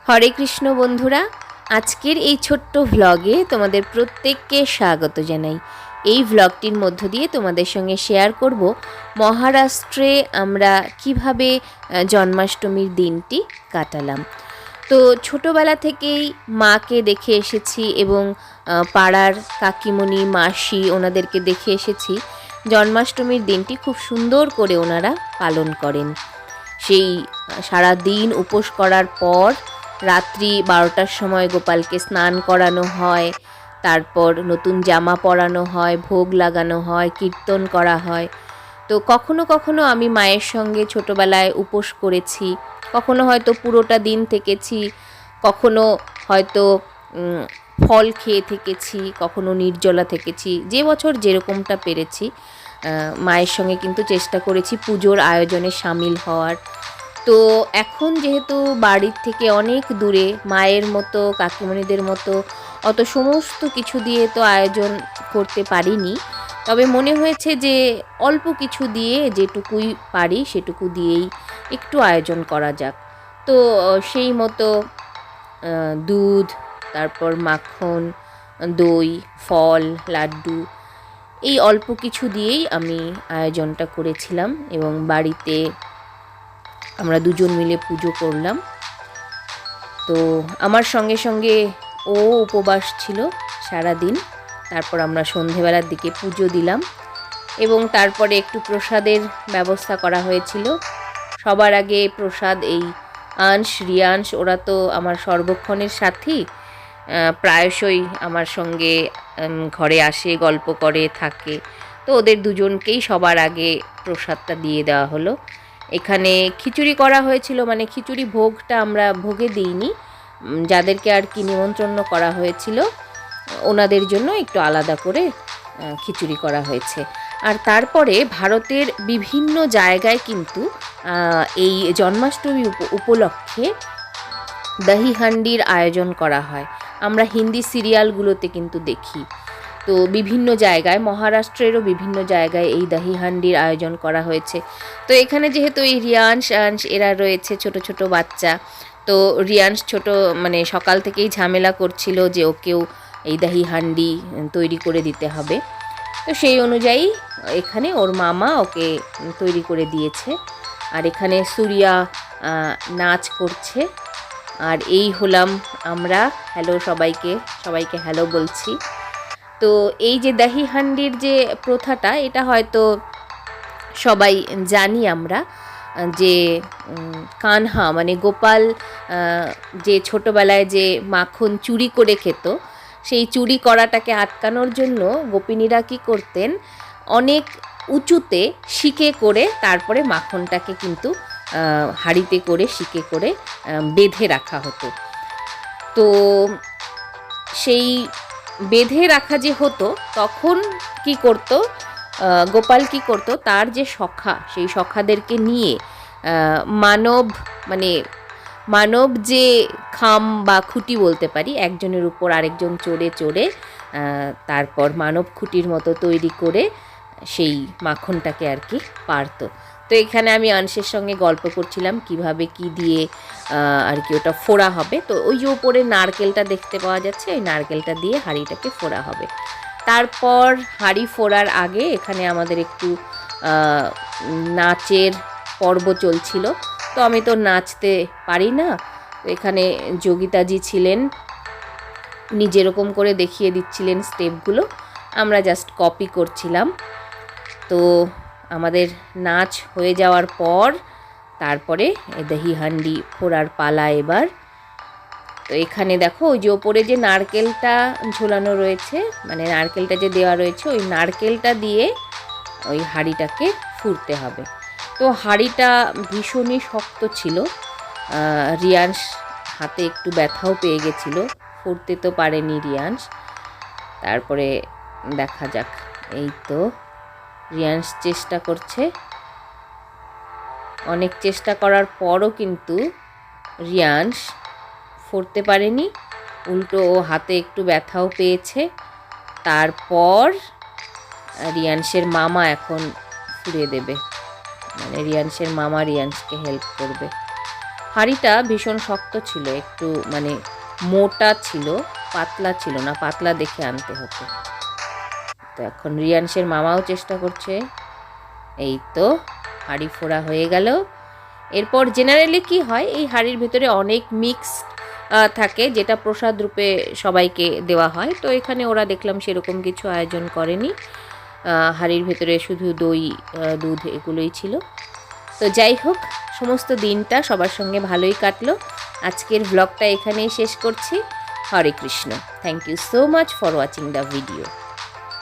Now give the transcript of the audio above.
হরে কৃষ্ণ বন্ধুরা, আজকের এই ছোট্ট ভ্লগে তোমাদের প্রত্যেককে স্বাগত জানাই। এই ভ্লগটির মধ্য দিয়ে তোমাদের সঙ্গে শেয়ার করব মহারাষ্ট্রে আমরা কিভাবে জন্মাষ্টমীর দিনটি কাটালাম। তো ছোটোবেলা থেকেই মাকে দেখে এসেছি এবং পাড়ার কাকিমণি মাসি ওনাদেরকে দেখে এসেছি জন্মাষ্টমীর দিনটি খুব সুন্দর করে ওনারা পালন করেন। সেই সারা দিন উপোস করার পর রাত্রি 12টার সময় গোপালকে স্নান করানো হয়, তারপর নতুন জামা পরানো হয়, ভোগ লাগানো হয়, কীর্তন করা হয়। তো কখনো কখনো আমি মায়ের সঙ্গে ছোটোবেলায় উপোস করেছি, কখনো হয়তো পুরোটা দিন থেকেছি, কখনো হয়তো ফল খেয়ে থেকেছি, কখনো নির্জলা থেকেছি, যে বছর যেরকমটা পেরেছি। মায়ের সঙ্গে কিন্তু চেষ্টা করেছি পুজোর আয়োজনে সামিল হওয়ার। তো এখন যেহেতু বাড়ির থেকে অনেক দূরে, মায়ের মতো কাকিমণিদের মতো অত সমস্ত কিছু দিয়ে তো আয়োজন করতে পারিনি, তবে মনে হয়েছে যে অল্প কিছু দিয়ে যেটুকুই পারি সেটুকু দিয়েই একটু আয়োজন করা যাক। তো সেই মতো দুধ, তারপর মাখন, দই, ফল, লাড্ডু, এই অল্প কিছু দিয়েই আমি আয়োজনটা করেছিলাম এবং বাড়িতে আমরা দুজন মিলে পুজো করলাম। তো আমার সঙ্গে সঙ্গে ও উপবাস ছিল সারা দিন। তারপর আমরা সন্ধেবেলার দিকে পুজো দিলাম এবং তারপরে একটু প্রসাদের ব্যবস্থা করা হয়েছিল। সবার আগে প্রসাদ এই আংশ, রিয়াংশ, ওরা তো আমার সর্বক্ষণের সাথী, প্রায়শই আমার সঙ্গে ঘরে আসে, গল্প করে থাকে। তো ওদের দুজনকেই সবার আগে প্রসাদটা দিয়ে দেওয়া হলো। এখানে খিচুড়ি করা হয়েছিল, মানে খিচুড়ি ভোগটা আমরা ভোগে দিইনি, যাদেরকে আর কি নিমন্ত্রণ করা হয়েছিল ওনাদের জন্য একটু আলাদা করে খিচুড়ি করা হয়েছে। আর তারপরে ভারতের বিভিন্ন জায়গায় কিন্তু এই জন্মাষ্টমী উপলক্ষে দহি হান্ডির আয়োজন করা হয়। আমরা হিন্দি সিরিয়ালগুলোতে কিন্তু দেখি। তো বিভিন্ন জায়গায়, মহারাষ্ট্রেরও বিভিন্ন জায়গায় এই দহি হান্ডির আয়োজন করা হয়েছে। তো এখানে যেহেতু এই রিয়াংশ আংশ এরা রয়েছে, ছোট ছোট বাচ্চা, তো রিয়াংশ ছোট মানে সকাল থেকেই ঝামেলা করছিল যে ওকেও এই দহি হান্ডি তৈরি করে দিতে হবে। তো সেই অনুযায়ী এখানে ওর মামা ওকে তৈরি করে দিয়েছে। আর এখানে সুরিয়া নাচ করছে। আর এই হলাম আমরা। হ্যালো সবাইকে, সবাইকে হ্যালো বলছি। তো এই যে দহি হান্ডির যে প্রথাটা, এটা হয়তো সবাই জানি আমরা, যে কানহা মানে গোপাল যে ছোটোবেলায় যে মাখন চুরি করে খেত, সেই চুরি করাটাকে আটকানোর জন্য গোপিনীরা কী করতেন, অনেক উঁচুতে শিকে করে তারপরে মাখনটাকে কিন্তু হাঁড়িতে করে শিকে করে বেঁধে রাখা হতো। তো সেই বেঁধে রাখা যে হতো, তখন কি করত গোপাল, কি করত তার যে সখা, সেই সখাদেরকে নিয়ে মানব যে খাম বা খুঁটি বলতে পারি, একজনের উপর আরেকজন চড়ে চড়ে তারপর মানব খুঁটির মতো তৈরি করে সেই মাখনটাকে আর কি পারত। তো এখানে আমি অংশের সঙ্গে গল্প করছিলাম কিভাবে কি দিয়ে আর কি ওটা ফোড়া হবে। তো ওই যে উপরে নারকেলটা দেখতে পাওয়া যাচ্ছে, ওই নারকেলটা দিয়ে হাঁড়িটাকে ফোড়া হবে। তারপর হাঁড়ি ফোড়ার আগে এখানে আমাদের একটু নাচের পর্ব চলছিল। তো আমি তো নাচতে পারি না, তো এখানে যোগিতাজি ছিলেন, উনি যেরকম করে দেখিয়ে দিচ্ছিলেন স্টেপগুলো, আমরা জাস্ট কপি করছিলাম। তো আমাদের নাচ হয়ে যাওয়ার পর তারপরে দহি হান্ডি ফোড়ার পালা এবার। তো এখানে দেখো ওই যে ওপরে যে নারকেলটা ঝোলানো রয়েছে, মানে নারকেলটা যে দেওয়া রয়েছে, ওই নারকেলটা দিয়ে ওই হাঁড়িটাকে ফুরতে হবে। তো হাঁড়িটা ভীষণই শক্ত ছিল, রিয়াংশ হাতে একটু ব্যথাও পেয়ে গেছিলো, ফুরতে তো পারেনি রিয়াংশ। তারপরে দেখা যাক, এই তো রিয়াংশ চেষ্টা করছে, অনেক চেষ্টা করার পরও কিন্তু রিয়াংশ ফুরতে পারেনি, উল্টো ও হাতে একটু ব্যথাও পেয়েছে। তারপর রিয়াংশের মামা এখন ফুরিয়ে দেবে, মানে রিয়াংশের মামা রিয়াংশকে হেল্প করবে। হাঁড়িটা ভীষণ শক্ত ছিল, একটু মানে মোটা ছিল, পাতলা ছিল না, পাতলা দেখে আনতে হতো। তো এখন রিয়াংশের মামাও চেষ্টা করছে। এই তো হাঁড়ি ফোড়া হয়ে গেল। এরপর জেনারেলি কি হয়, এই হাঁড়ির ভেতরে অনেক মিক্সড থাকে, যেটা প্রসাদ রূপে সবাইকে দেওয়া হয়। তো এখানে ওরা দেখলাম সেরকম কিছু আয়োজন করেনি, হাঁড়ির ভেতরে শুধু দই দুধ এগুলোই ছিল। তো যাই হোক, সমস্ত দিনটা সবার সঙ্গে ভালোই কাটলো। আজকের ব্লগটা এখানেই শেষ করছি। Hare Krishna. Thank you so much for watching the video.